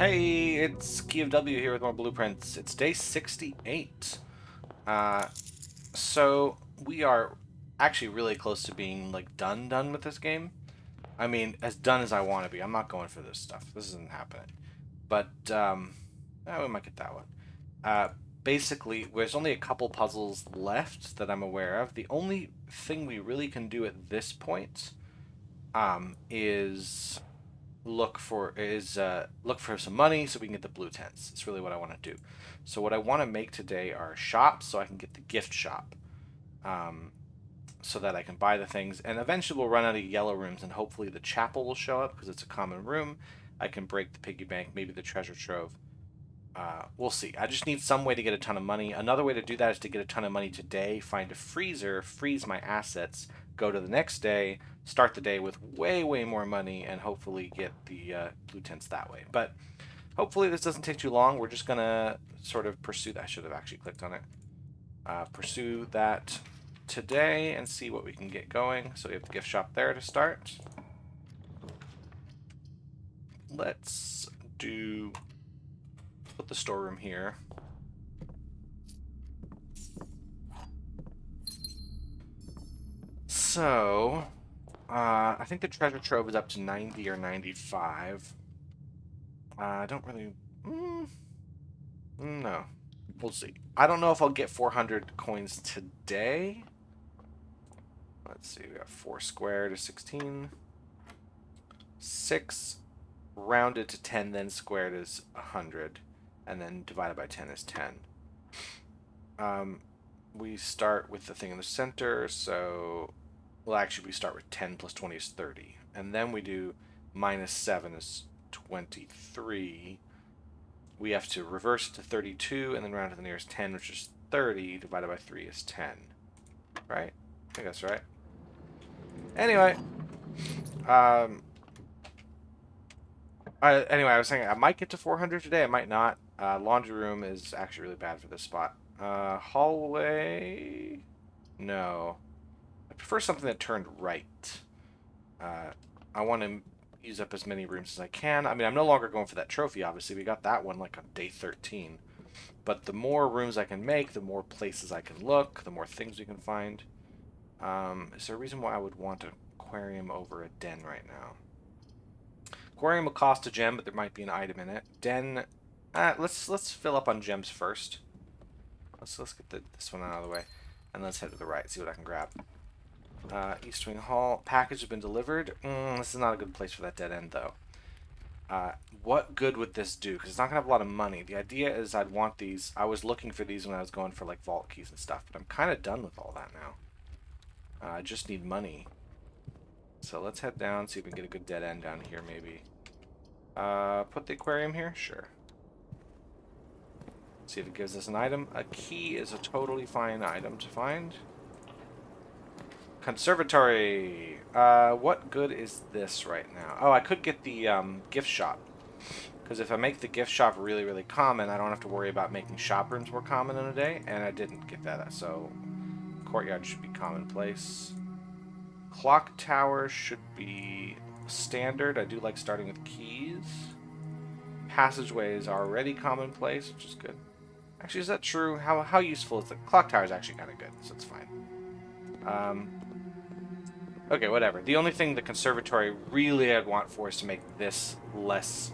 Hey, it's Key of W here with more blueprints. It's day 68. Uh, so we are actually really close to being like done with this game. I mean, as done as I want to be. I'm not going for this stuff. This isn't happening. But we might get that one. Uh, Basically, there's only a couple puzzles left that I'm aware of. The only thing we really can do at this point is look for some money so we can get the blue tents. It's really what I want to do. So what I want to make today are shops so I can get the gift shop, um, so that I can buy the things. And eventually we'll run out of yellow rooms, and hopefully the chapel will show up because it's a common room. I can break the piggy bank, maybe the treasure trove. We'll see. I just need some way to get a ton of money. Another way to do that is to get a ton of money today, find a freezer, freeze my assets, go to the next day, start the day with way more money, and hopefully get the blue tents that way. But hopefully this doesn't take too long. We're just gonna sort of pursue that. I should have actually clicked on it. Pursue that today and see what we can get going. So we have the gift shop there to start. Let's put the storeroom here. So, I think the treasure trove is up to 90 or 95. I don't really... no. We'll see. I don't know if I'll get 400 coins today. Let's see. We got 4 squared to 16. 6 rounded to 10, then squared is 100. And then divided by 10 is 10. We start with the thing in the center, so... Well, actually, we start with 10 plus 20 is 30. And then we do minus 7 is 23. We have to reverse it to 32 and then round to the nearest 10, which is 30, divided by 3 is 10. Right? I think that's right. Anyway. Anyway, I was saying I might get to 400 today. I might not. Laundry room is actually really bad for this spot. Hallway... No. I prefer something that turned right. I want to use up as many rooms as I can. I mean, I'm no longer going for that trophy, obviously. We got that one like on day 13. But the more rooms I can make, the more places I can look, the more things we can find. Is there a reason why I would want an aquarium over a den right now? Aquarium will cost a gem, but there might be an item in it. Den, let's fill up on gems first. Let's get this one out of the way. And let's head to the right, see what I can grab. East Wing Hall. Package has been delivered. This is not a good place for that dead end, though. What good would this do? Because it's not going to have a lot of money. The idea is I'd want these. I was looking for these when I was going for, like, vault keys and stuff. But I'm kind of done with all that now. I just need money. So let's head down, see if we can get a good dead end down here, maybe. Put the aquarium here? Sure. See if it gives us an item. A key is a totally fine item to find. Conservatory. What good is this right now? Oh, I could get the gift shop. Because if I make the gift shop really common, I don't have to worry about making shop rooms more common in a day. And I didn't get that, so courtyard should be commonplace. Clock tower should be standard. I do like starting with keys. Passageway is already commonplace, which is good. Actually, is that true? How useful is the clock tower? Is actually kind of good, so it's fine. Okay, whatever. The only thing the conservatory really I'd want for is to make this less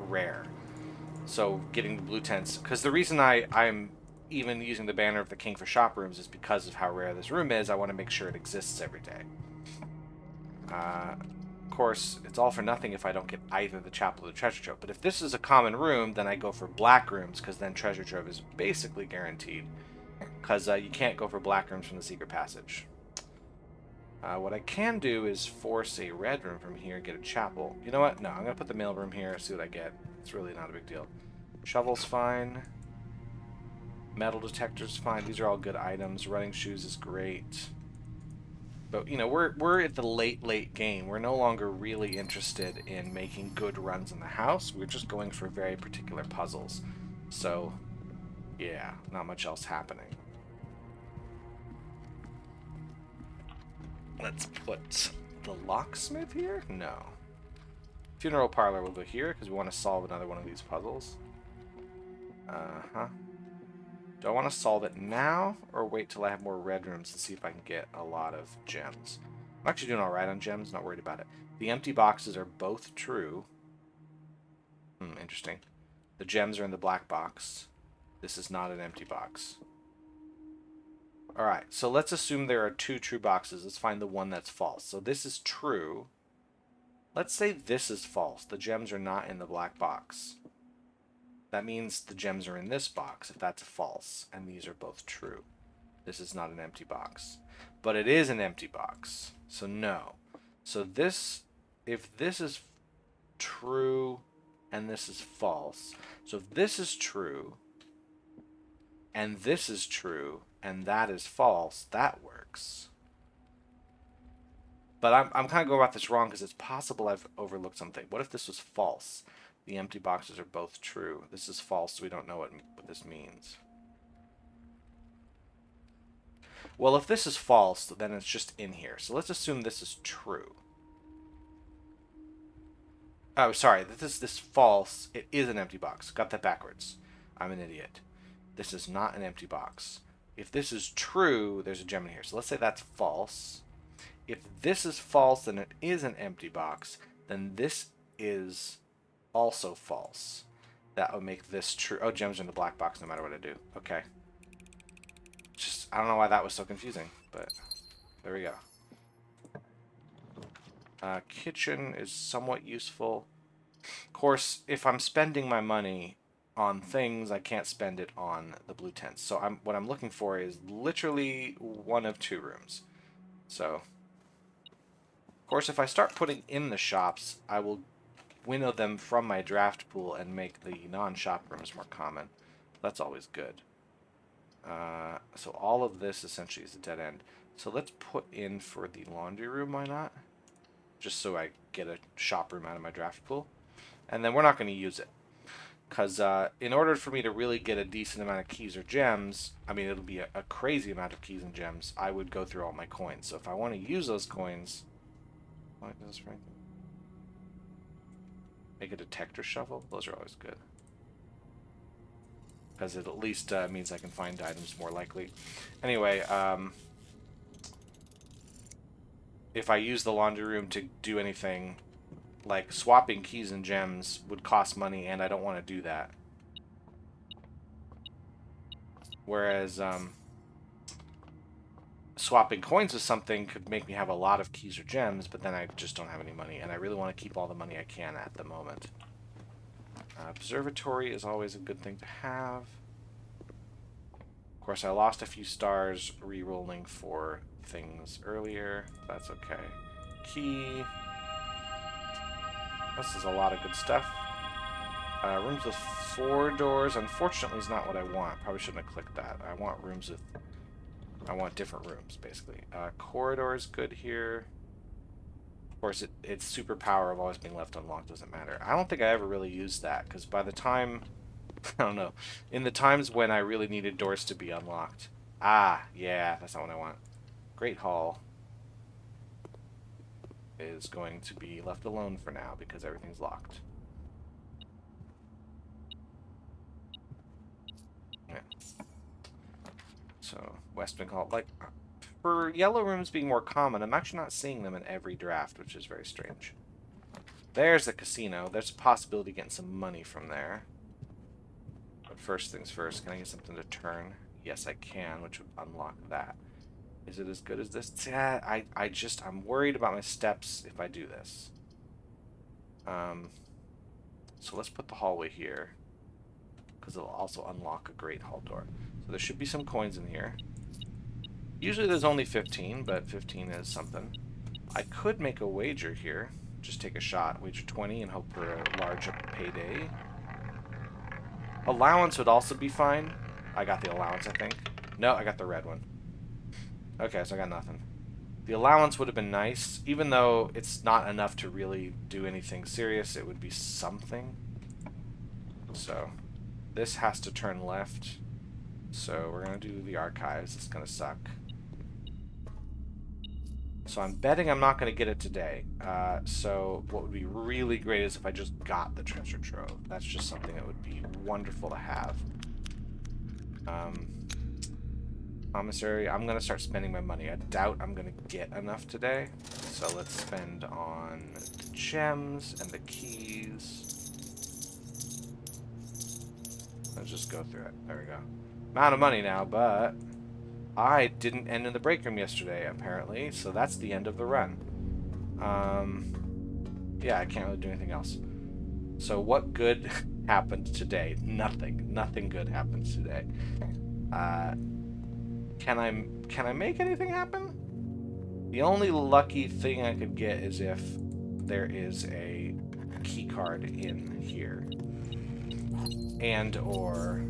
rare. So getting the blue tents, because the reason I'm even using the banner of the king for shop rooms is because of how rare this room is. I want to make sure it exists every day. Of course, it's all for nothing if I don't get either the chapel or the treasure trove. But if this is a common room, then I go for black rooms, because then treasure trove is basically guaranteed. Because you can't go for black rooms from the secret passage. What I can do is force a red room from here, get a chapel. You know what? No, I'm going to put the mail room here, see what I get. It's really not a big deal. Shovel's fine. Metal detector's fine. These are all good items. Running shoes is great. But, you know, we're at the late game. We're no longer really interested in making good runs in the house. We're just going for very particular puzzles. So, yeah, not much else happening. Let's put the locksmith here? No. Funeral parlor will go here because we want to solve another one of these puzzles. Do I want to solve it now or wait till I have more red rooms to see if I can get a lot of gems? I'm actually doing alright on gems, not worried about it. The empty boxes are both true. Interesting. The gems are in the black box. This is not an empty box. Alright, so let's assume there are 2 true boxes. Let's find the one that's false. So this is true. Let's say this is false. The gems are not in the black box. That means the gems are in this box, if that's false, and these are both true. This is not an empty box. But it is an empty box, so no. So this, if this is true and this is false, so if this is true and this is true and that is false, that works. But I'm kind of going about this wrong because it's possible I've overlooked something. What if this was false? The empty boxes are both true. This is false, so we don't know what this means. Well, if this is false, then it's just in here. So let's assume this is true. Oh, sorry. This is false. It is an empty box. Got that backwards. I'm an idiot. This is not an empty box. If this is true, there's a gem in here. So let's say that's false. If this is false, then it is an empty box. Then this is also false. That would make this true. Oh, gems are in the black box no matter what I do. Okay. Just, I don't know why that was so confusing, but there we go. Kitchen is somewhat useful. Of course, if I'm spending my money on things, I can't spend it on the blue tents. So what I'm looking for is literally 1 of 2 rooms. So, of course, if I start putting in the shops, I will winnow them from my draft pool and make the non-shop rooms more common. That's always good. So all of this essentially is a dead end. So let's put in for the laundry room, why not? Just so I get a shop room out of my draft pool. And then we're not going to use it. Because in order for me to really get a decent amount of keys or gems, I mean, it'll be a crazy amount of keys and gems, I would go through all my coins. So if I want to use those coins... What is this right? Make a detector shovel. Those are always good. Because it at least means I can find items more likely. Anyway, if I use the laundry room to do anything, like swapping keys and gems would cost money, and I don't want to do that. Whereas swapping coins with something could make me have a lot of keys or gems, but then I just don't have any money, and I really want to keep all the money I can at the moment. Observatory is always a good thing to have. Of course, I lost a few stars re-rolling for things earlier. That's okay. Key. This is a lot of good stuff. Rooms with 4 doors, unfortunately, is not what I want. Probably shouldn't have clicked that. I want rooms with... I want different rooms, basically. Corridor is good here. Of course, its superpower of always being left unlocked doesn't matter. I don't think I ever really used that, because by the time... I don't know. In the times when I really needed doors to be unlocked. Ah, yeah, that's not what I want. Great Hall is going to be left alone for now, because everything's locked. Yeah. So, Westwing Hall, like... For yellow rooms being more common, I'm actually not seeing them in every draft, which is very strange. There's the casino. There's a possibility of getting some money from there. But first things first, can I get something to turn? Yes, I can, which would unlock that. Is it as good as this? Yeah, I'm worried about my steps if I do this. So let's put the hallway here, because it'll also unlock a great hall door. So there should be some coins in here. Usually there's only 15, but 15 is something. I could make a wager here. Just take a shot. Wager 20 and hope for a large payday. Allowance would also be fine. I got the allowance, I think. No, I got the red one. Okay, so I got nothing. The allowance would have been nice. Even though it's not enough to really do anything serious, it would be something. So, this has to turn left. So, we're going to do the archives. It's going to suck. So I'm betting I'm not going to get it today. So what would be really great is if I just got the treasure trove. That's just something that would be wonderful to have. Commissary, I'm going to start spending my money. I doubt I'm going to get enough today. So let's spend on the gems and the keys. Let's just go through it. There we go. I'm out of money now, but I didn't end in the break room yesterday, apparently. So that's the end of the run. Yeah, I can't really do anything else. So what good happened today? Nothing. Nothing good happened today. Can I make anything happen? The only lucky thing I could get is if there is a key card in here. And or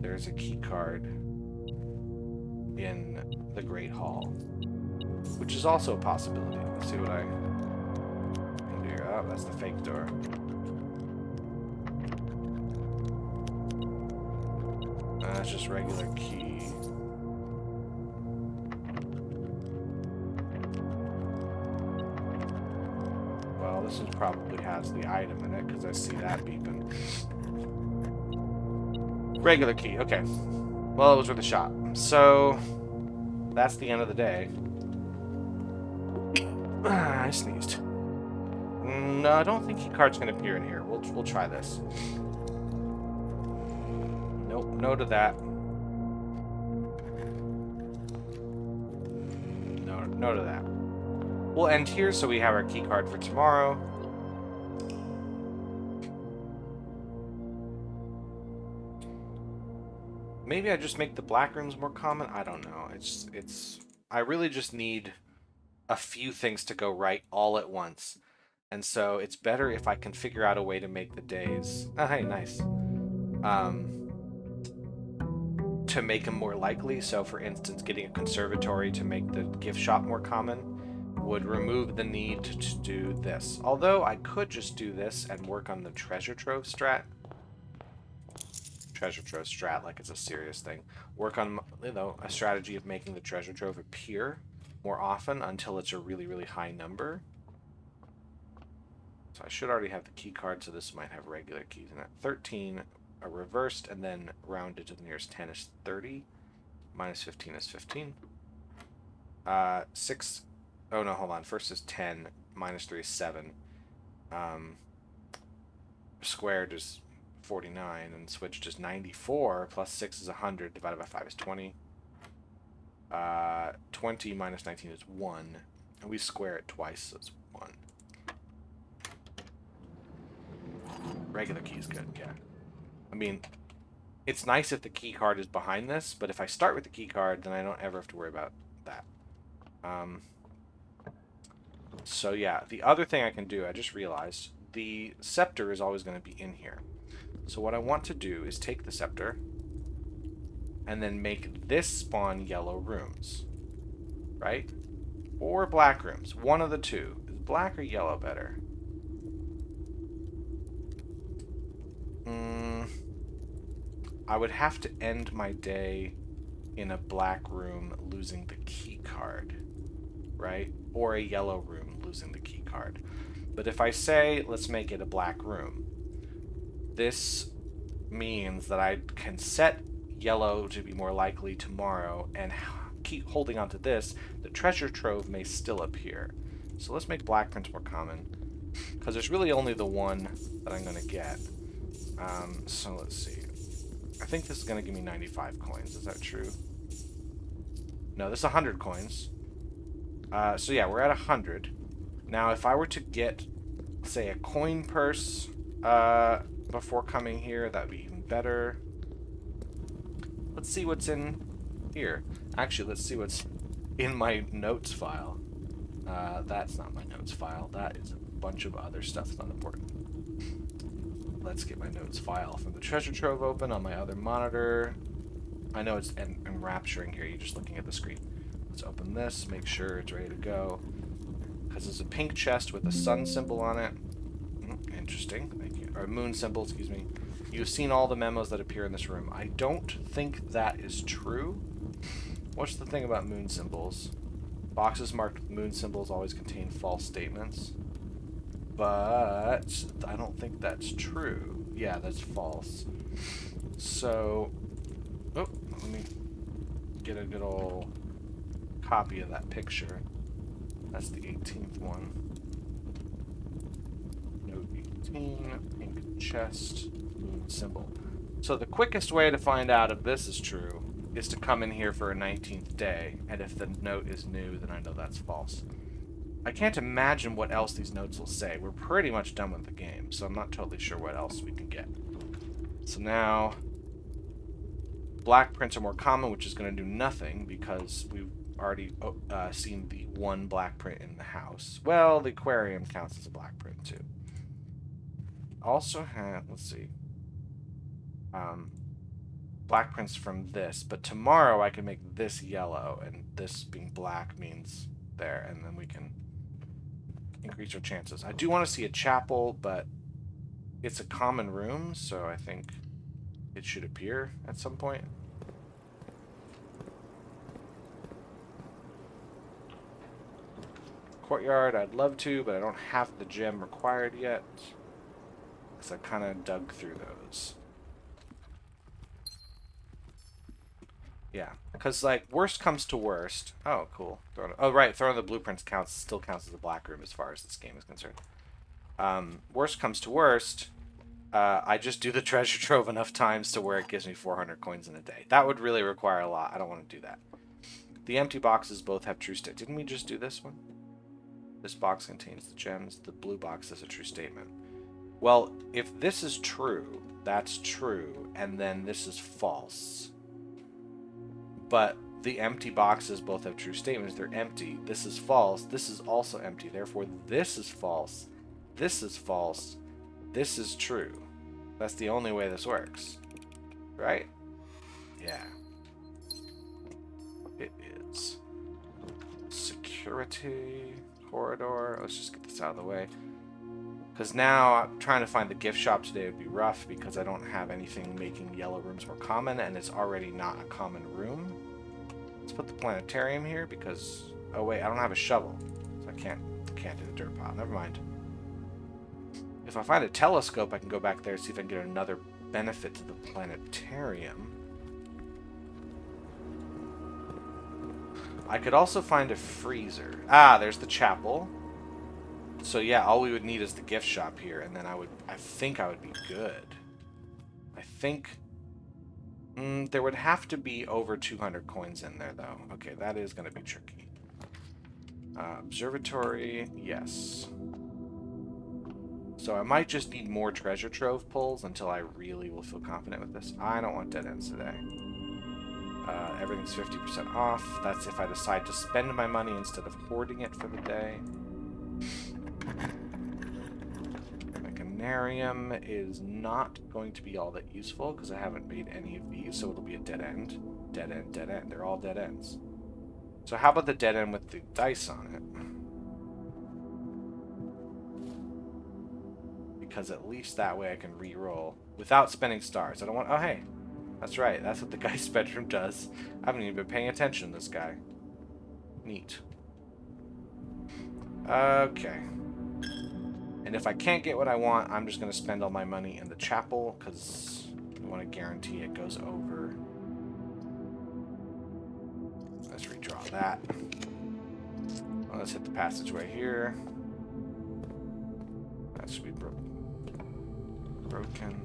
there's a key card in the Great Hall. Which is also a possibility. Let's see what I can do here. Oh, that's the fake door. That's just regular key. Well, this one probably has the item in it because I see that beeping. Regular key, okay. Well, it was worth a shot. So, that's the end of the day. I sneezed. No, I don't think key card's going to appear in here. We'll try this. Nope, no to that. No to that. We'll end here so we have our key card for tomorrow. Maybe I just make the black rooms more common? I don't know. I really just need a few things to go right all at once. And so it's better if I can figure out a way to make the days... Oh, hey, nice. To make them more likely. So, for instance, getting a conservatory to make the gift shop more common would remove the need to do this. Although I could just do this and work on the treasure trove strat. Treasure trove strat, like it's a serious thing. Work on, you know, a strategy of making the treasure trove appear more often until it's a really, really high number. So I should already have the key card, so this might have regular keys in it. 13 are reversed, and then rounded to the nearest 10 is 30. Minus 15 is 15. 6... Oh, no, hold on. First is 10. Minus 3 is 7. Squared is 49, and switched is 94. Plus 6 is 100. Divided by 5 is 20. 20 minus 19 is 1. And we square it twice, so it's 1. Regular key is good, yeah. I mean, it's nice if the key card is behind this, but if I start with the key card, then I don't ever have to worry about that. So yeah, the other thing I can do, I just realized, the scepter is always going to be in here. So what I want to do is take the scepter and then make this spawn yellow rooms, right? Or black rooms, one of the two. Is black or yellow better? I would have to end my day in a black room losing the key card, right? Or a yellow room losing the key card. But if I say, let's make it a black room, this means that I can set yellow to be more likely tomorrow and keep holding on to this. The treasure trove may still appear. So let's make black prints more common, because there's really only the one that I'm going to get. So let's see. I think this is going to give me 95 coins. Is that true? No, this is 100 coins. So yeah, we're at 100. Now, if I were to get, say, a coin purse before coming here, that would be even better. Let's see what's in here. Actually, let's see what's in my notes file. That's not my notes file. That is a bunch of other stuff that's not important. Let's get my notes file from the treasure trove open on my other monitor. I know it's enrapturing here. You're just looking at the screen. Let's open this, make sure it's ready to go. Because it's a pink chest with a sun symbol on it. Interesting. Thank you. Or a moon symbol, excuse me. You've seen all the memos that appear in this room. I don't think that is true. What's the thing about moon symbols? Boxes marked with moon symbols always contain false statements. But I don't think that's true. Yeah, that's false. So, oh, let me get a good old copy of that picture. That's the 18th one. Note 18, pink chest, moon symbol. So the quickest way to find out if this is true is to come in here for a 19th day, and if the note is new, then I know that's false. I can't imagine what else these notes will say. We're pretty much done with the game, so I'm not totally sure what else we can get. So now, black prints are more common, which is going to do nothing because we've already seen the one black print in the house. Well, the aquarium counts as a black print too. Also have, let's see, black prints from this, but tomorrow I can make this yellow, and this being black means there, and then we can increase our chances. I do want to see a chapel, but it's a common room, so I think it should appear at some point. Courtyard, I'd love to, but I don't have the gem required yet, because I kind of dug through those. Yeah, because, like, worst comes to worst. Oh, cool. Oh, right, throwing the blueprints still counts as a black room as far as this game is concerned. Worst comes to worst, I just do the treasure trove enough times to where it gives me 400 coins in a day. That would really require a lot. I don't want to do that. The empty boxes both have true state. Didn't we just do this one? This box contains the gems. The blue box is a true statement. Well, if this is true, that's true, and then this is false. But the empty boxes both have true statements. They're empty. This is false. This is also empty. Therefore, this is false. This is false. This is true. That's the only way this works. Right? Yeah. It is. Security corridor. Let's just get this out of the way. Because now I'm trying to find the gift shop today would be rough because I don't have anything making yellow rooms more common, and it's already not a common room. Let's put the planetarium here because, oh wait, I don't have a shovel, so I can't do the dirt pile. Never mind. If I find a telescope, I can go back there and see if I can get another benefit to the planetarium. I could also find a freezer. Ah, there's the chapel. So yeah, all we would need is the gift shop here, and then I think I would be good. I think there would have to be over 200 coins in there, though. Okay, that is going to be tricky. Observatory, yes. So I might just need more treasure trove pulls until I really will feel confident with this. I don't want dead ends today. Everything's 50% off. That's if I decide to spend my money instead of hoarding it for the day. Mechanarium is not going to be all that useful because I haven't made any of these, so it'll be a dead end. Dead end, dead end. They're all dead ends. So how about the dead end with the dice on it? Because at least that way I can re-roll without spending stars. I don't want... Oh, hey. That's right. That's what the guy's bedroom does. I haven't even been paying attention to this guy. Neat. Okay. And if I can't get what I want, I'm just going to spend all my money in the chapel because I want to guarantee it goes over. Let's redraw that. Well, let's hit the passageway here. That should be broken.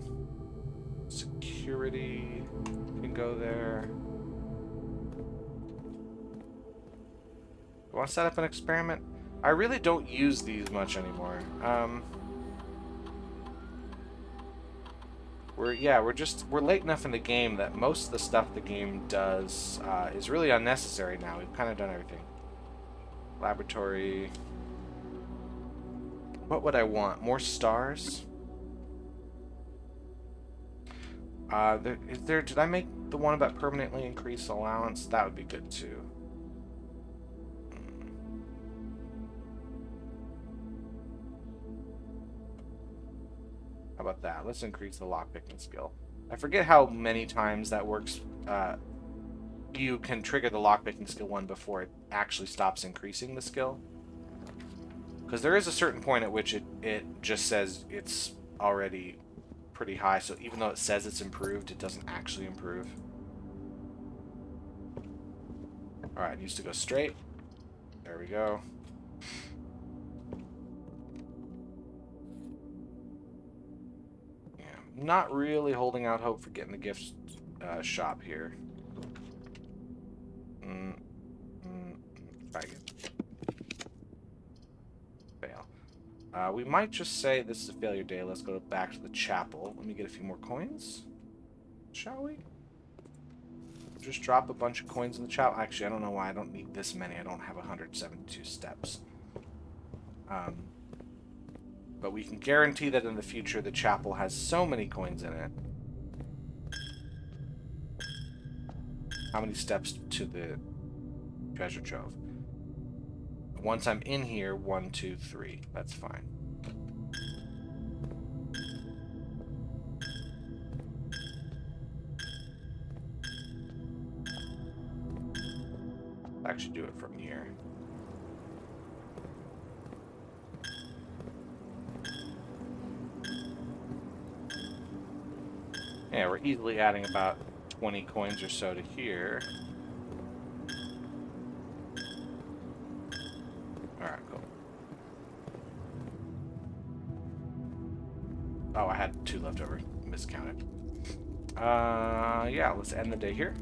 Security can go there. I want to set up an experiment. I really don't use these much anymore. We're late enough in the game that most of the stuff the game does is really unnecessary now. We've kind of done everything. Laboratory. What would I want? More stars? Did I make the one about permanently increase allowance? That would be good too. How about that? Let's increase the lockpicking skill. I forget how many times that works you can trigger the lockpicking skill 1 before it actually stops increasing the skill. Because there is a certain point at which it just says it's already pretty high, so even though it says it's improved, it doesn't actually improve. Alright, it needs to go straight. There we go. Yeah, not really holding out hope for getting the gift shop here. Try again. Fail. We might just say this is a failure day. Let's go back to the chapel. Let me get a few more coins. Shall we? Just drop a bunch of coins in the chapel. Actually, I don't know why I don't need this many. I don't have 172 steps. But we can guarantee that in the future the chapel has so many coins in it. How many steps to the treasure trove? Once I'm in here, 1, 2, 3. That's fine. I'll actually do it from here. Yeah, we're easily adding about 20 coins or so to here. Alright, cool. Oh, I had 2 left over. Miscounted. Yeah, let's end the day here.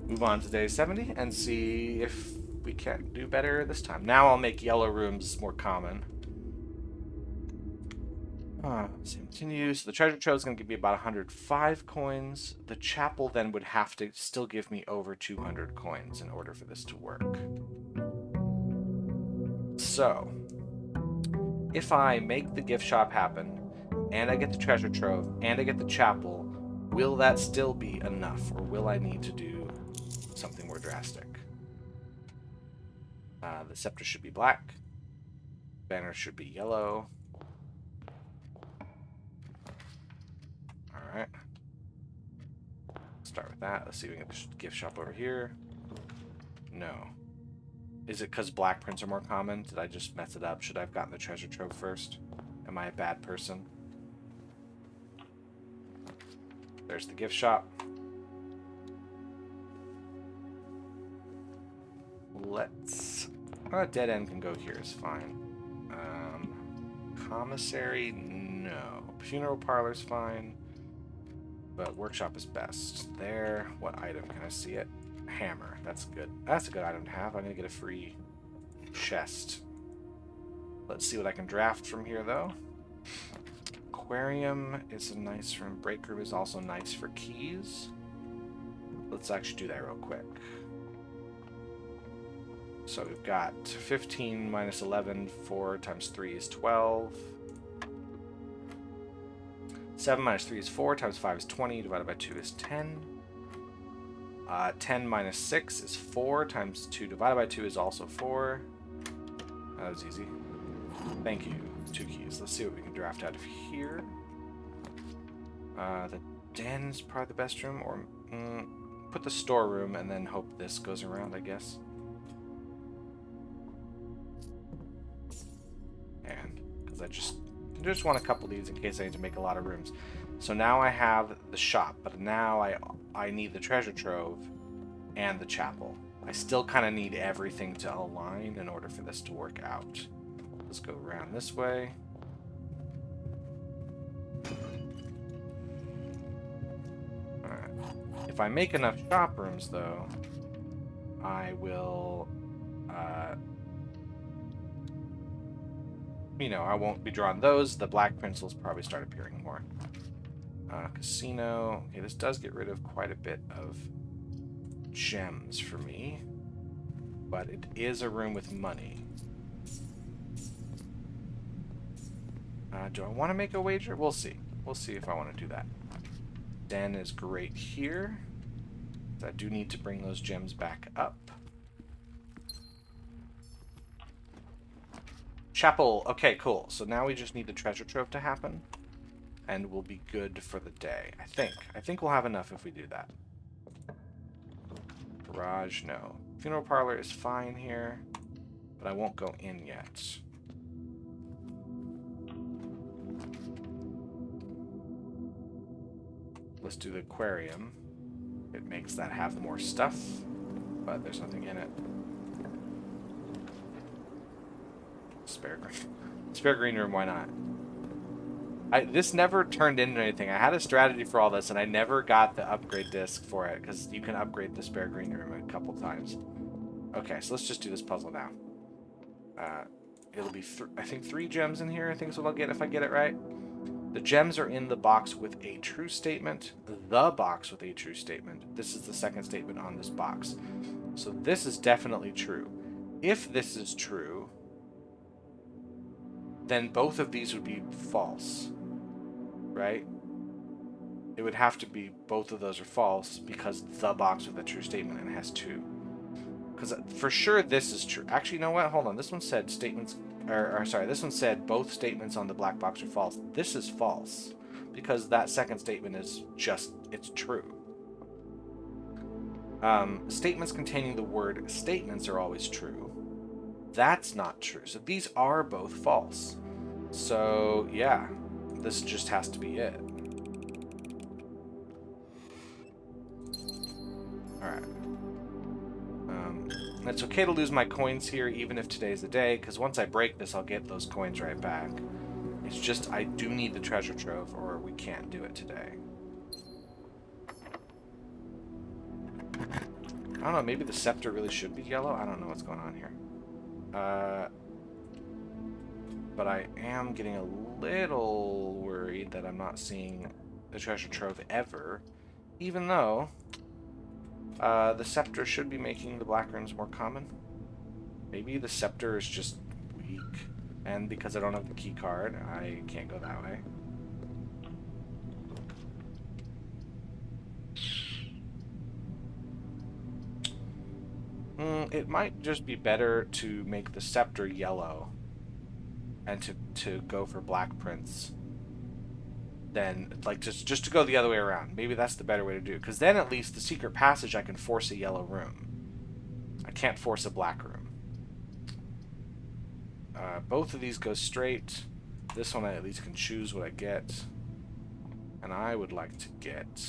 Move on to day 70 and see if we can do better this time. Now I'll make yellow rooms more common. So continue. So the treasure trove is going to give me about 105 coins. The chapel then would have to still give me over 200 coins in order for this to work. So, if I make the gift shop happen, and I get the treasure trove, and I get the chapel, will that still be enough, or will I need to do something more drastic? The scepter should be black. Banner should be yellow. Alright. Start with that. Let's see if we can get the gift shop over here. No. Is it because black prints are more common? Did I just mess it up? Should I have gotten the treasure trove first? Am I a bad person? There's the gift shop. Let's... a dead end can go here is fine. Commissary, no. Funeral parlor's fine. But workshop is best. There. What item? Can I see it? Hammer. That's good. That's a good item to have. I'm going to get a free chest. Let's see what I can draft from here, though. Aquarium is a nice room. Break room is also nice for keys. Let's actually do that real quick. So we've got 15 minus 11. 4 times 3 is 12. 7 minus 3 is 4. Times 5 is 20. Divided by 2 is 10. 10 minus 6 is 4. Times 2 divided by 2 is also 4. That was easy. Thank you. 2 keys. Let's see what we can draft out of here. The den is probably the best room. Or put the storeroom and then hope this goes around, I guess. And because I just want a couple of these in case I need to make a lot of rooms. So now I have the shop, but now I need the treasure trove and the chapel. I still kind of need everything to align in order for this to work out. Let's go around this way. Alright. If I make enough shop rooms, though, I will... you know, I won't be drawing those. The black pencils probably start appearing more. Casino. Okay, this does get rid of quite a bit of gems for me. But it is a room with money. Do I want to make a wager? We'll see. We'll see if I want to do that. Den is great here. I do need to bring those gems back up. Chapel. Okay, cool. So now we just need the treasure trove to happen. And we'll be good for the day. I think. I think we'll have enough if we do that. Garage, no. Funeral parlor is fine here, but I won't go in yet. Let's do the aquarium. It makes that have more stuff, but there's nothing in it. Spare green room, why not? This never turned into anything. I had a strategy for all this, and I never got the upgrade disc for it, because you can upgrade the spare green room a couple times. Okay, so let's just do this puzzle now. It'll be, I think, 3 gems in here, I think is what I'll get if I get it right. The gems are in the box with a true statement. The box with a true statement. This is the second statement on this box. So this is definitely true. If this is true, then both of these would be false. Right? It would have to be both of those are false because the box with a true statement and it has 2. Because for sure this is true. Actually, you know what? Hold on. This one said statements, or sorry, this one said both statements on the black box are false. This is false because that second statement is just, it's true. Statements containing the word statements are always true. That's not true. So these are both false. So yeah, this just has to be it. Alright. It's okay to lose my coins here, even if today's the day, because once I break this, I'll get those coins right back. It's just, I do need the treasure trove, or we can't do it today. I don't know, maybe the scepter really should be yellow? I don't know what's going on here. But I am getting a little worried that I'm not seeing the treasure trove ever, even though the scepter should be making the black runes more common. Maybe the scepter is just weak, and because I don't have the key card, I can't go that way. It might just be better to make the scepter yellow and to go for black prints than, like, just to go the other way around. Maybe that's the better way to do it, because then at least the secret passage I can force a yellow room. I can't force a black room. Both of these go straight. This one I at least can choose what I get. And I would like to get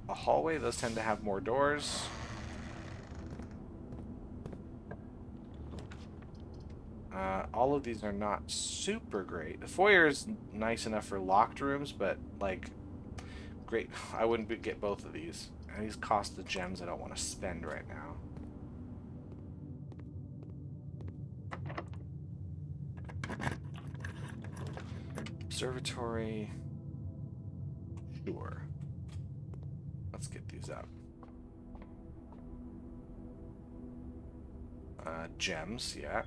a hallway. Those tend to have more doors. All of these are not super great. The foyer is nice enough for locked rooms, but, like, great. I wouldn't get both of these. And these cost the gems I don't want to spend right now. Observatory. Sure. Let's get these up. Gems, yeah.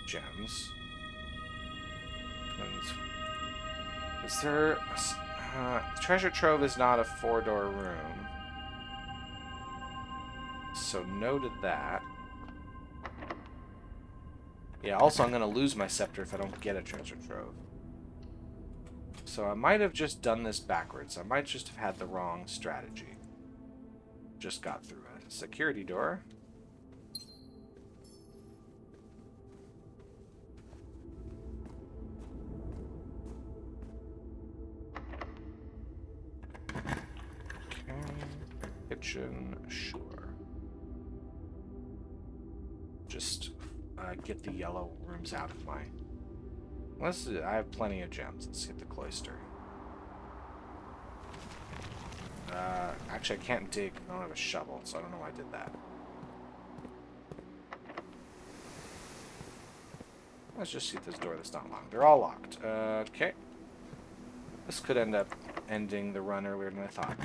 Gems. Twins. Is there... treasure trove is not a 4-door room. So noted that. Yeah, also I'm going to lose my scepter if I don't get a treasure trove. So I might have just done this backwards. I might just have had the wrong strategy. Just got through a security door. Kitchen, sure. Just get the yellow rooms out of my... I have plenty of gems. Let's hit the cloister. Actually, I can't dig. I don't have a shovel, so I don't know why I did that. Let's just see if this door that's not locked. They're all locked. Okay. This could end up ending the run earlier than I thought.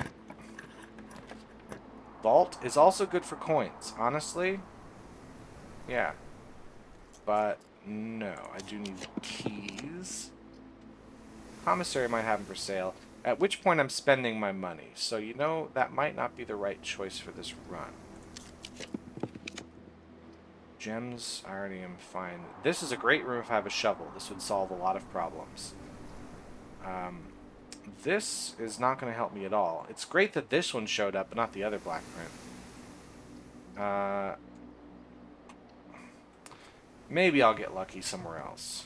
Vault is also good for coins, honestly. Yeah. But no, I do need keys. Commissary might have them for sale. At which point I'm spending my money. So, you know, that might not be the right choice for this run. Gems, I already am fine. This is a great room if I have a shovel. This would solve a lot of problems. this is not going to help me at all. It's great that this one showed up, but not the other black print. Maybe I'll get lucky somewhere else.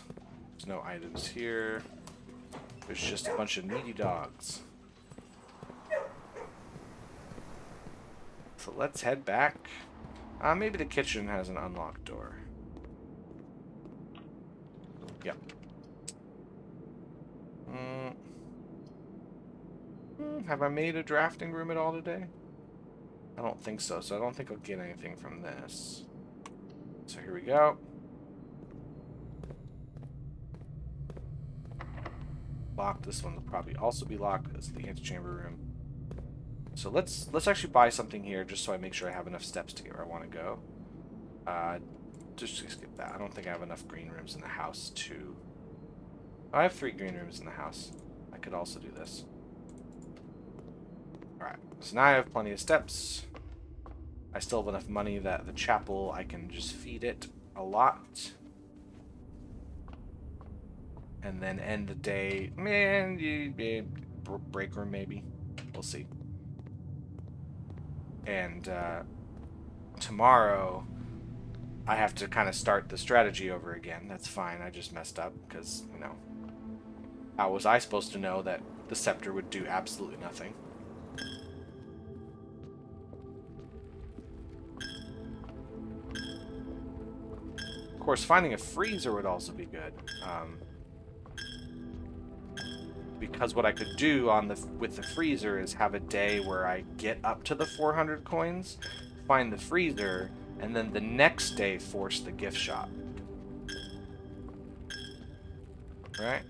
There's no items here. There's just a bunch of needy dogs. So let's head back. Maybe the kitchen has an unlocked door. Yep. Have I made a drafting room at all today? I don't think so, so I don't think I'll get anything from this. So here we go. Locked. This one will probably also be locked. That's the antechamber room. So let's actually buy something here just so I make sure I have enough steps to get where I want to go. Just skip that. I don't think I have enough green rooms in the house to... I have 3 green rooms in the house. I could also do this. Alright, so now I have plenty of steps. I still have enough money that the chapel, I can just feed it a lot. And then end the day... Man, break room maybe. We'll see. And tomorrow, I have to kind of start the strategy over again. That's fine. I just messed up because, you know, how was I supposed to know that the scepter would do absolutely nothing? Of course, finding a freezer would also be good. Because what I could do on with the freezer is have a day where I get up to the 400 coins, find the freezer, and then the next day force the gift shop. Right?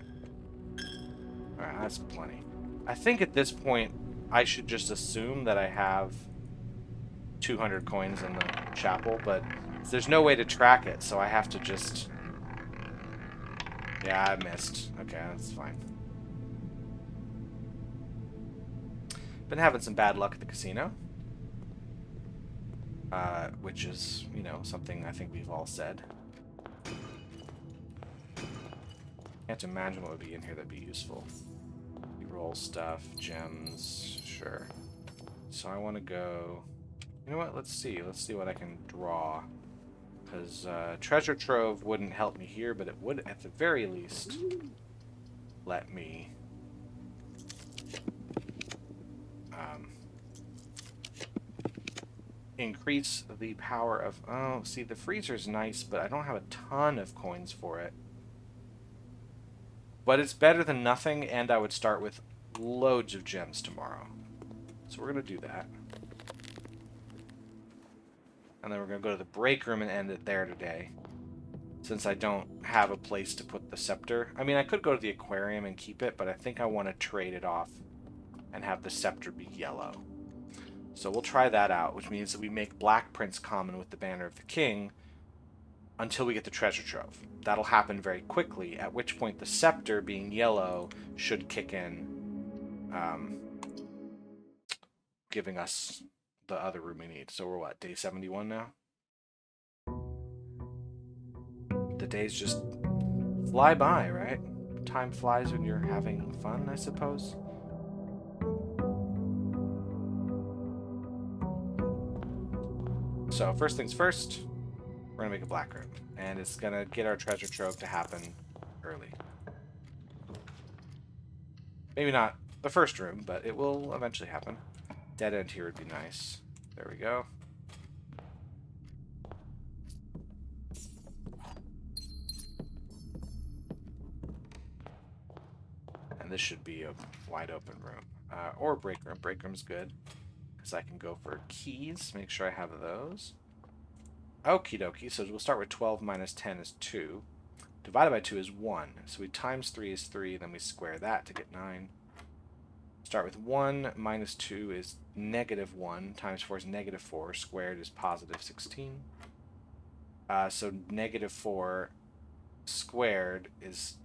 Alright, that's plenty. I think at this point, I should just assume that I have 200 coins in the chapel, but there's no way to track it, so I have to just... Yeah, I missed. Okay, that's fine. Been having some bad luck at the casino. Which is, you know, something I think we've all said. Can't imagine what would be in here that'd be useful. Roll stuff, gems, sure. So I want to go... You know what? Let's see. Let's see what I can draw. Because Treasure Trove wouldn't help me here, but it would, at the very least, let me... increase the power of... Oh, see, the freezer's nice, but I don't have a ton of coins for it. But it's better than nothing, and I would start with loads of gems tomorrow. So we're going to do that. And then we're going to go to the break room and end it there today. Since I don't have a place to put the scepter. I mean, I could go to the aquarium and keep it, but I think I want to trade it off and have the scepter be yellow. So we'll try that out, which means that we make black prints common with the Banner of the King until we get the treasure trove. That'll happen very quickly, at which point the scepter, being yellow, should kick in, giving us the other room we need. So we're what, day 71 now? The days just fly by, right? Time flies when you're having fun, I suppose. So first things first, we're gonna make a black room, and it's gonna get our treasure trove to happen early. Maybe not the first room, but it will eventually happen. Dead end here would be nice. There we go. And this should be a wide open room. Or break room. Break room's good. Because I can go for keys. Make sure I have those. Okie dokie. So we'll start with 12 minus 10 is 2. Divided by 2 is 1. So we times 3 is 3. Then we square that to get 9. Start with 1 minus 2 is negative 1. Times 4 is negative 4. Squared is positive 16. So negative 4 squared is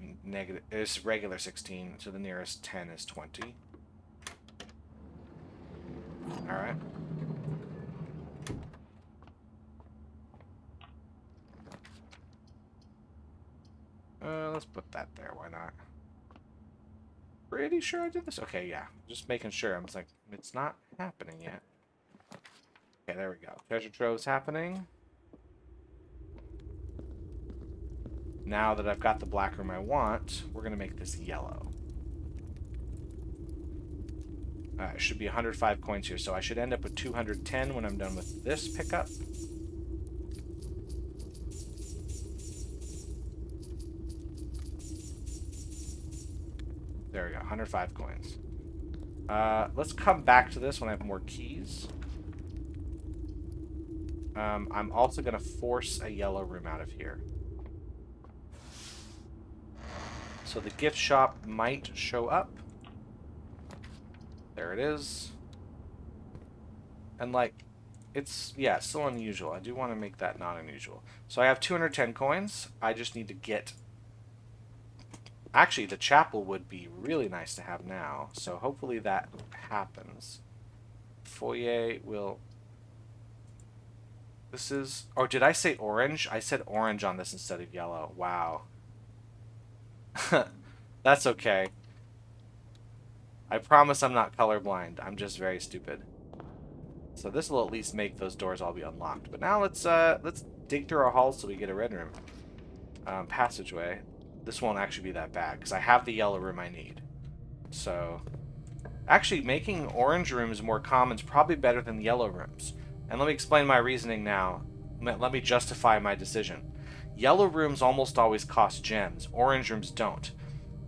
regular 16, so the nearest 10 is 20. Alright. Let's put that there, why not? pretty sure I did this. Okay, yeah. Just making sure. I was like, it's not happening yet. Okay, there we go. Treasure trove's happening. Now that I've got the black room I want, we're going to make this yellow. It should be 105 coins here, so I should end up with 210 when I'm done with this pickup. There we go, 105 coins. Let's come back to this when I have more keys. I'm also going to force a yellow room out of here. So the gift shop might show up. There it is. And like, it's, yeah, still unusual. I do want to make that not unusual. So I have 210 coins. I just need to get... Actually, the chapel would be really nice to have now. So hopefully that happens. Foyer will... This is... Or did I say orange? I said orange on this instead of yellow. Wow. That's okay. I promise I'm not colorblind. I'm just very stupid. So this will at least make those doors all be unlocked. But now let's dig through our halls so we get a red room. Passageway. This won't actually be that bad because I have the yellow room I need. So actually making orange rooms more common is probably better than yellow rooms. And let me explain my reasoning now. Let me justify my decision. Yellow rooms almost always cost gems. Orange rooms don't.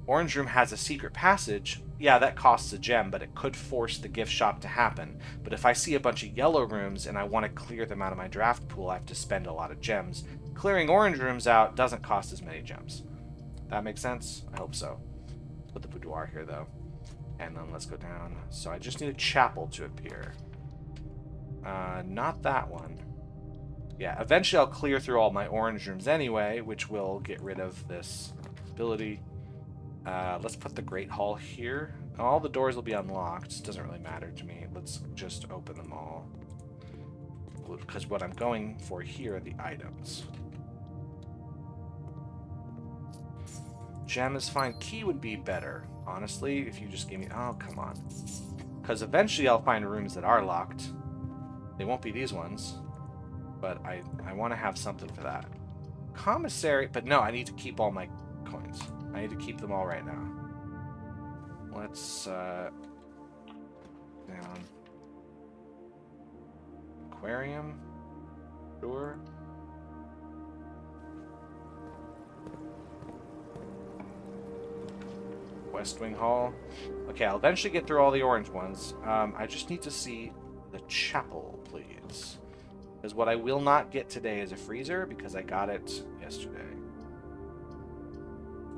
Orange room has a secret passage. Yeah, that costs a gem, but it could force the gift shop to happen. But if I see a bunch of yellow rooms and I want to clear them out of my draft pool, I have to spend a lot of gems. Clearing orange rooms out doesn't cost as many gems. That makes sense? I hope so. Put the boudoir here, though. And then let's go down. So I just need a chapel to appear. Not that one. Yeah, eventually I'll clear through all my orange rooms anyway, which will get rid of this ability. Let's put the Great Hall here. All the doors will be unlocked. It doesn't really matter to me. Let's just open them all. Because what I'm going for here are the items. Gem is fine. Key would be better, honestly, if you just gave me... Oh, come on. Because eventually I'll find rooms that are locked. They won't be these ones. But I want to have something for that. Commissary... But no, I need to keep all my coins. I need to keep them all right now. Let's, down. Aquarium. Sure. West Wing Hall. Okay, I'll eventually get through all the orange ones. I just need to see the chapel, please. Because what I will not get today is a freezer, because I got it yesterday.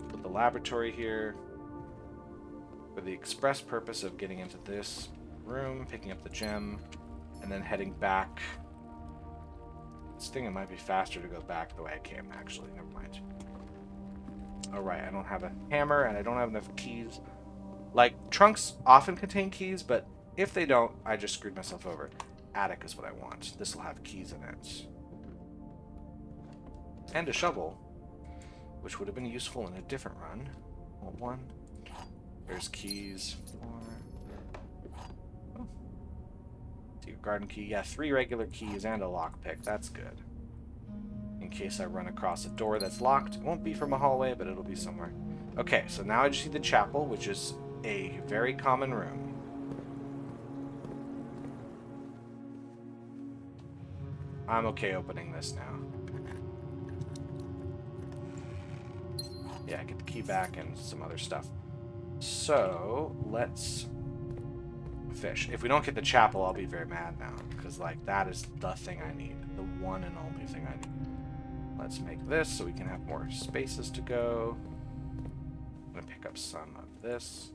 Put the laboratory here for the express purpose of getting into this room, picking up the gem, and then heading back. This thing, it might be faster to go back the way I came, actually. Never mind. Alright, I don't have a hammer, and I don't have enough keys. Like, trunks often contain keys, but if they don't, I just screwed myself over. Attic is what I want. This will have keys in it. And a shovel, which would have been useful in a different run. One. There's keys. 4. Oh. Secret garden key. Yeah, 3 regular keys and a lockpick. That's good. In case I run across a door that's locked. It won't be from a hallway, but it'll be somewhere. Okay, so now I just see the chapel, which is a very common room. I'm okay opening this now. Yeah, get the key back and some other stuff. So, let's fish. If we don't get the chapel, I'll be very mad now. Because, like, that is the thing I need. The one and only thing I need. Let's make this so we can have more spaces to go. I'm going to pick up some of this.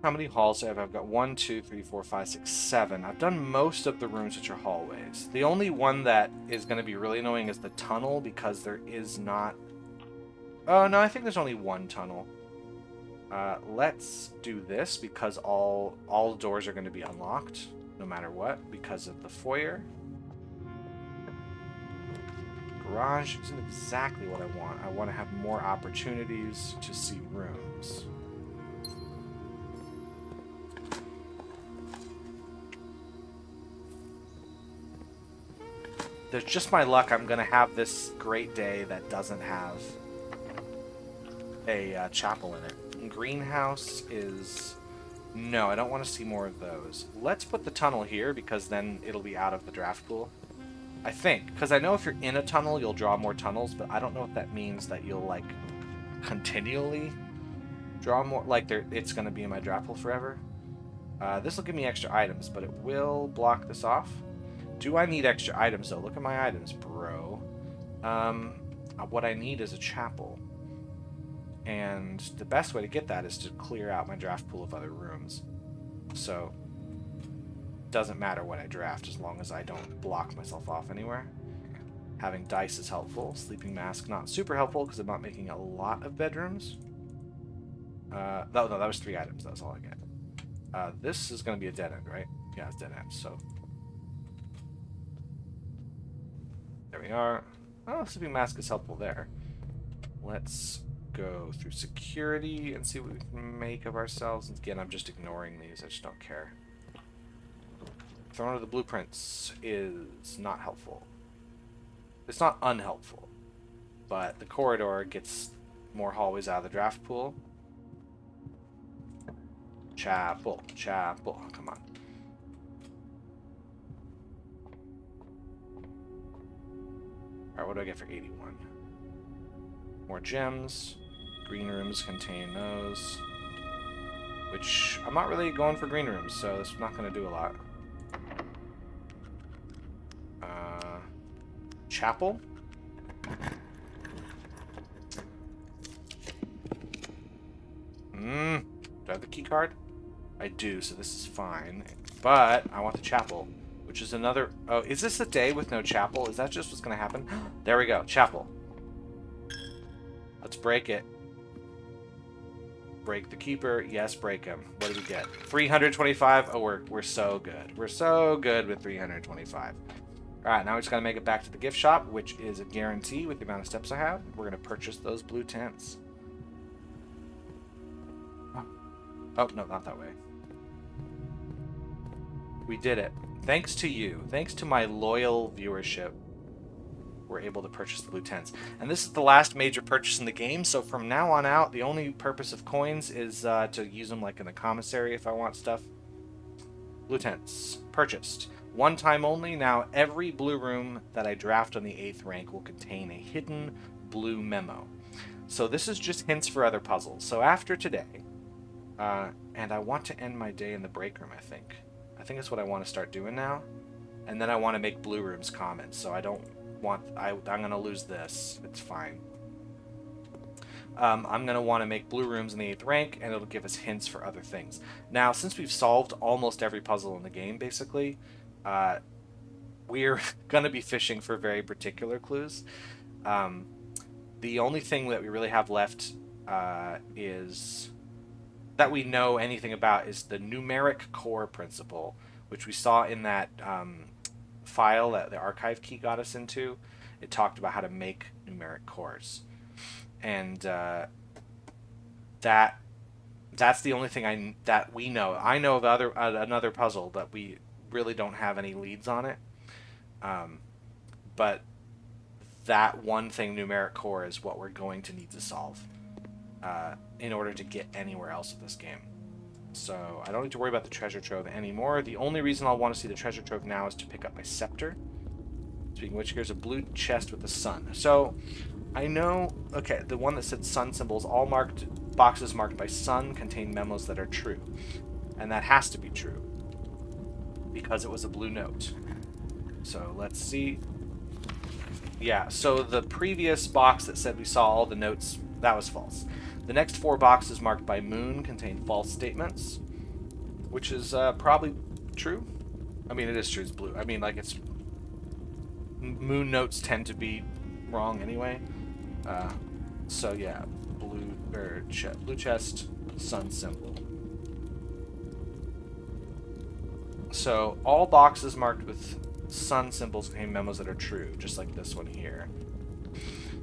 How many halls do I have? I've got 1, 2, 3, 4, 5, 6, 7. I've done most of the rooms which are hallways. The only one that is going to be really annoying is the tunnel, because there is not... Oh, no, I think there's only one tunnel. Let's do this, because all doors are going to be unlocked, no matter what, because of the foyer. Garage isn't exactly what I want. I want to have more opportunities to see rooms. There's just my luck. I'm going to have this great day that doesn't have a chapel in it. Greenhouse is... No, I don't want to see more of those. Let's put the tunnel here because then it'll be out of the draft pool. I think. Because I know if you're in a tunnel, you'll draw more tunnels, but I don't know if that means that you'll, like, continually draw more. Like, it's going to be in my draft pool forever. This will give me extra items, but it will block this off. Do I need extra items, though? Look at my items, bro. What I need is a chapel. And the best way to get that is to clear out my draft pool of other rooms. So, doesn't matter what I draft as long as I don't block myself off anywhere. Having dice is helpful. Sleeping mask, not super helpful because I'm not making a lot of bedrooms. No, that was 3 items. That's all I get. This is going to be a dead end, right? Yeah, it's dead end, so... There we are. Oh, sleeping mask is helpful there. Let's go through security and see what we can make of ourselves. Again, I'm just ignoring these. I just don't care. Throne of the Blueprints is not helpful. It's not unhelpful, but the corridor gets more hallways out of the draft pool. Chapel, chapel. Oh, come on. Alright, what do I get for 81? More gems. Green rooms contain those. Which, I'm not really going for green rooms, so it's not going to do a lot. Chapel? Do I have the key card? I do, so this is fine. But I want the chapel, which is another... Oh, is this a day with no chapel? Is that just what's going to happen? There we go, chapel. Let's break it. Break the keeper. Yes, break him. What do we get? 325. Oh, we're so good. We're so good with 325. Alright, now we just got to make it back to the gift shop, which is a guarantee with the amount of steps I have. We're going to purchase those blue tents. Oh, no, not that way. We did it. Thanks to you. Thanks to my loyal viewership, we're able to purchase the blue tents. And this is the last major purchase in the game, so from now on out, the only purpose of coins is to use them like in the commissary if I want stuff. Blue tents. Purchased. One time only. Now, every blue room that I draft on the 8th rank will contain a hidden blue memo. So this is just hints for other puzzles. So after today, and I want to end my day in the break room, I think. I think that's what I want to start doing now. And then I want to make blue rooms common, so I don't want... I'm going to lose this. It's fine. I'm going to want to make blue rooms in the 8th rank, and it'll give us hints for other things. Now, since we've solved almost every puzzle in the game, basically... we're going to be fishing for very particular clues. The only thing that we really have left is that we know anything about is the numeric core principle, which we saw in that file that the archive key got us into. It talked about how to make numeric cores. And that's the only thing that we know. I know of another puzzle, but we really don't have any leads on it. But that one thing, numeric core, is what we're going to need to solve in order to get anywhere else with this game. So I don't need to worry about the treasure trove anymore. The only reason I'll want to see the treasure trove now is to pick up my scepter. Speaking of which, here's a blue chest with the sun. So I know, okay, the one that said sun symbols, all boxes marked by sun contain memos that are true. And that has to be true, because it was a blue note. So let's see. Yeah, so the previous box that said we saw all the notes, that was false. The next 4 boxes marked by moon contain false statements, which is probably true. I mean, it is true, it's blue. I mean, like, it's... Moon notes tend to be wrong anyway. So yeah, blue chest, sun symbol. So all boxes marked with sun symbols contain memos that are true, just like this one here.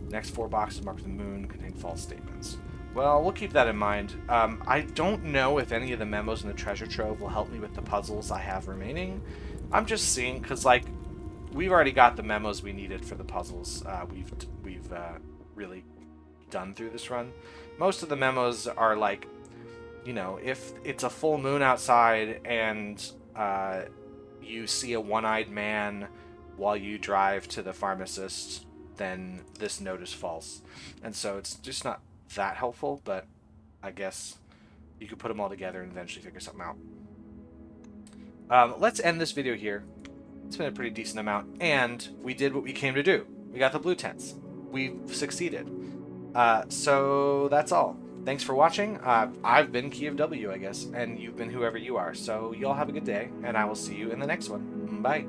Next 4 boxes marked with the moon contain false statements. Well, we'll keep that in mind. I don't know if any of the memos in the treasure trove will help me with the puzzles I have remaining. I'm just seeing, because, like, we've already got the memos we needed for the puzzles we've really done through this run. Most of the memos are, like, you know, if it's a full moon outside and you see a one-eyed man while you drive to the pharmacist, then this note is false. And so it's just not that helpful, but I guess you could put them all together and eventually figure something out. Let's end this video here. It's been a pretty decent amount, and we did what we came to do. We got the blue tents. We've succeeded. So that's all. Thanks for watching. I've been Key of W, I guess, and you've been whoever you are. So y'all have a good day, and I will see you in the next one. Bye.